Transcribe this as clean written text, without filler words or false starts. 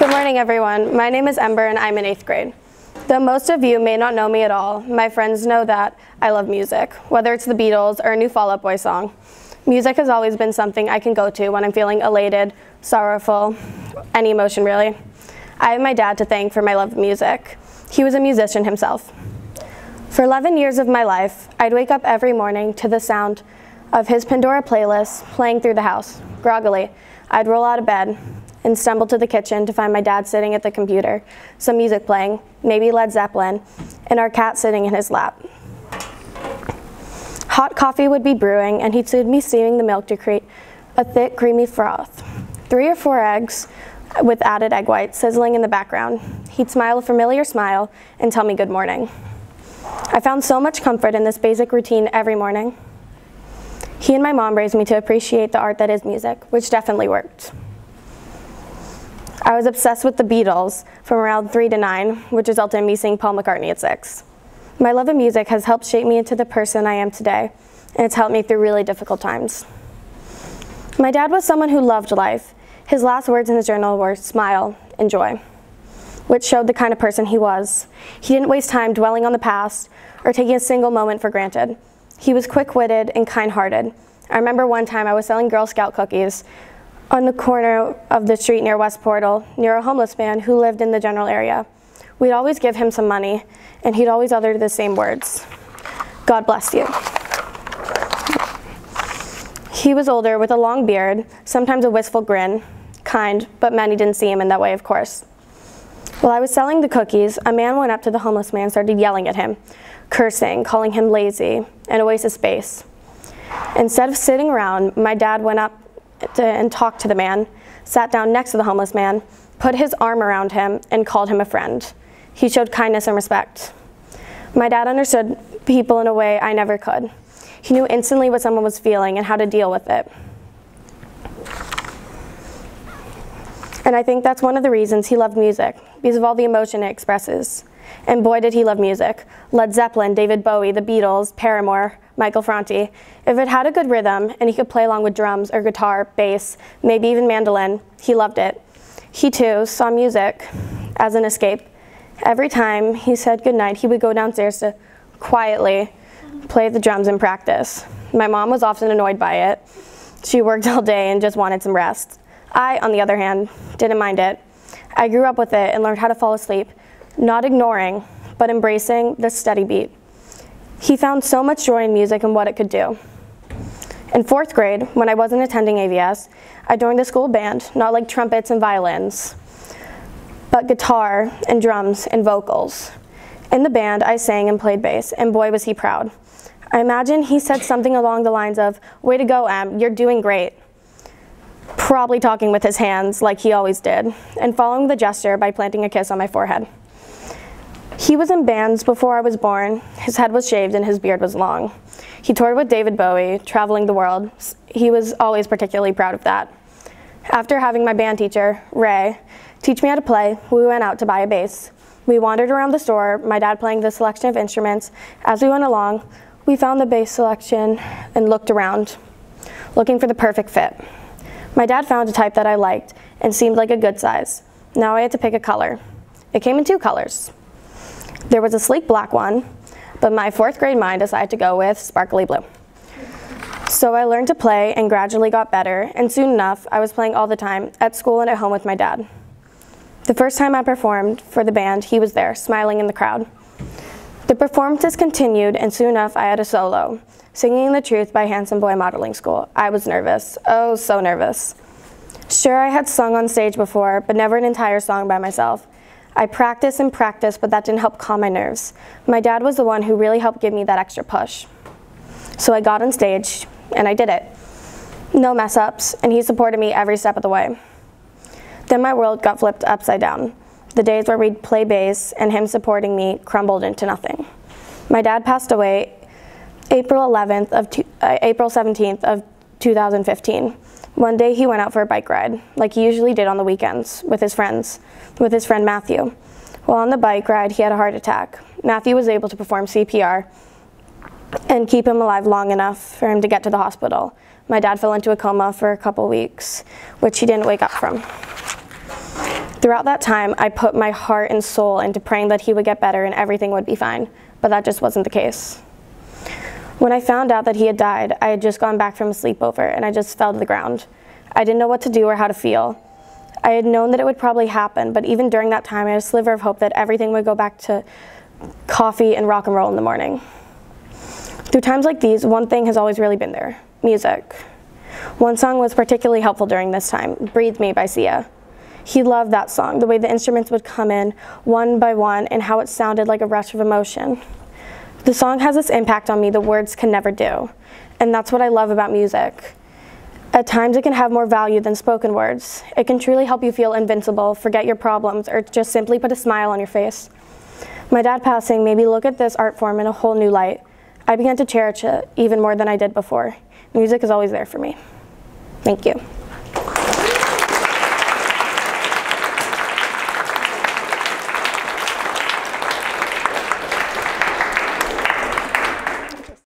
Good morning, everyone. My name is Ember, and I'm in 8th grade. Though most of you may not know me at all, my friends know that I love music, whether it's the Beatles or a new Fall Out Boy song. Music has always been something I can go to when I'm feeling elated, sorrowful, any emotion really. I have my dad to thank for my love of music. He was a musician himself. For 11 years of my life, I'd wake up every morning to the sound of his Pandora playlist playing through the house. Groggily, I'd roll out of bed and stumble to the kitchen to find my dad sitting at the computer, some music playing, maybe Led Zeppelin, and our cat sitting in his lap. Hot coffee would be brewing, and he'd soon be steaming the milk to create a thick, creamy froth. 3 or 4 eggs with added egg whites sizzling in the background. He'd smile a familiar smile and tell me good morning. I found so much comfort in this basic routine every morning. He and my mom raised me to appreciate the art that is music, which definitely worked. I was obsessed with the Beatles from around 3 to 9, which resulted in me seeing Paul McCartney at 6. My love of music has helped shape me into the person I am today, and it's helped me through really difficult times. My dad was someone who loved life. His last words in his journal were smile and joy, which showed the kind of person he was. He didn't waste time dwelling on the past or taking a single moment for granted. He was quick-witted and kind-hearted. I remember one time I was selling Girl Scout cookies on the corner of the street near West Portal, near a homeless man who lived in the general area. We'd always give him some money, and he'd always utter the same words, "God bless you." He was older with a long beard, sometimes a wistful grin, kind, but many didn't see him in that way, of course. While I was selling the cookies, a man went up to the homeless man and started yelling at him, cursing, calling him lazy, and a waste of space. Instead of sitting around, my dad went up and talked to the man, sat down next to the homeless man, put his arm around him, and called him a friend. He showed kindness and respect. My dad understood people in a way I never could. He knew instantly what someone was feeling and how to deal with it. And I think that's one of the reasons he loved music, because of all the emotion it expresses. And boy, did he love music. Led Zeppelin, David Bowie, the Beatles, Paramore, Michael Franti. If it had a good rhythm and he could play along with drums or guitar, bass, maybe even mandolin, he loved it. He too saw music as an escape. Every time he said goodnight, he would go downstairs to quietly play the drums and practice. My mom was often annoyed by it. She worked all day and just wanted some rest. I, on the other hand, didn't mind it. I grew up with it and learned how to fall asleep, not ignoring, but embracing the steady beat. He found so much joy in music and what it could do. In 4th grade, when I wasn't attending AVS, I joined the school band, not like trumpets and violins, but guitar and drums and vocals. In the band, I sang and played bass, and boy was he proud. I imagine he said something along the lines of, "Way to go, Em, you're doing great." Probably talking with his hands like he always did, and following the gesture by planting a kiss on my forehead. He was in bands before I was born. His head was shaved and his beard was long. He toured with David Bowie, traveling the world. He was always particularly proud of that. After having my band teacher, Ray, teach me how to play, we went out to buy a bass. We wandered around the store, my dad playing the selection of instruments. As we went along, we found the bass selection and looked around, looking for the perfect fit. My dad found a type that I liked and seemed like a good size. Now I had to pick a color. It came in 2 colors. There was a sleek black one, but my 4th grade mind decided to go with sparkly blue. So I learned to play and gradually got better, and soon enough, I was playing all the time, at school and at home with my dad. The first time I performed for the band, he was there, smiling in the crowd. The performances continued, and soon enough, I had a solo, singing The Truth by Handsome Boy Modeling School. I was nervous, oh, so nervous. Sure, I had sung on stage before, but never an entire song by myself. I practiced and practiced, but that didn't help calm my nerves. My dad was the one who really helped give me that extra push. So I got on stage, and I did it. No mess-ups, and he supported me every step of the way. Then my world got flipped upside down. The days where we'd play bass and him supporting me crumbled into nothing. My dad passed away April 17th of 2015. One day he went out for a bike ride, like he usually did on the weekends, with his friend Matthew. While on the bike ride, he had a heart attack. Matthew was able to perform CPR and keep him alive long enough for him to get to the hospital. My dad fell into a coma for a couple weeks, which he didn't wake up from. Throughout that time, I put my heart and soul into praying that he would get better and everything would be fine, but that just wasn't the case. When I found out that he had died, I had just gone back from a sleepover and I just fell to the ground. I didn't know what to do or how to feel. I had known that it would probably happen, but even during that time, I had a sliver of hope that everything would go back to coffee and rock and roll in the morning. Through times like these, one thing has always really been there: music. One song was particularly helpful during this time, "Breathe Me" by Sia. He loved that song, the way the instruments would come in one by one and how it sounded like a rush of emotion. The song has this impact on me the words can never do, and that's what I love about music. At times it can have more value than spoken words. It can truly help you feel invincible, forget your problems, or just simply put a smile on your face. My dad passing made me look at this art form in a whole new light. I began to cherish it even more than I did before. Music is always there for me. Thank you.